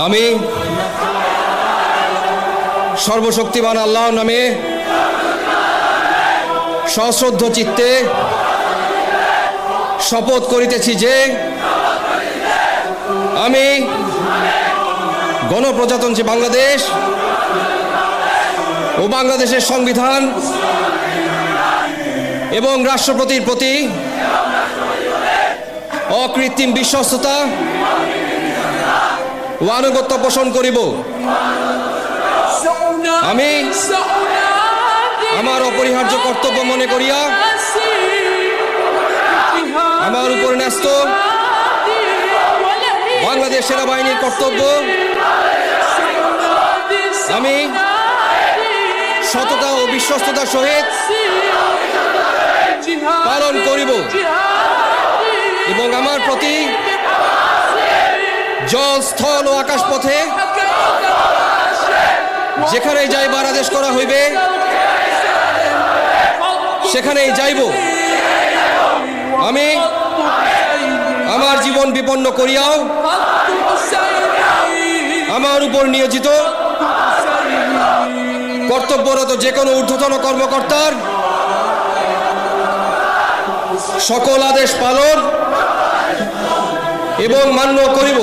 আমি সর্বশক্তিমান আল্লাহর নামে সশ্রদ্ধ চিত্তে শপথ করিতেছি যে আমি গণপ্রজাতন্ত্রী বাংলাদেশ ও বাংলাদেশের সংবিধান এবং রাষ্ট্রপতির প্রতি অকৃত্রিম বিশ্বস্ততা ও আনুগত্য পোষণ করিব। আমি আমার অপরিহার্য কর্তব্য মনে করিয়া আমার উপর ন্যস্ত বাংলাদেশ সেনাবাহিনীর কর্তব্য আমি সততা ও বিশ্বস্ততার সহিত পালন করিব এবং আমার প্রতি জল, স্থল ও আকাশ পথে যেখানেই যাইবার আদেশ করা হইবে সেখানেই যাইব। আমি আমার জীবন বিপন্ন করিয়াও আমার উপর নিয়োজিত কর্তব্যরত যে কোনো ঊর্ধ্বতন কর্মকর্তার সকল আদেশ পালন এবং মান্য করিব।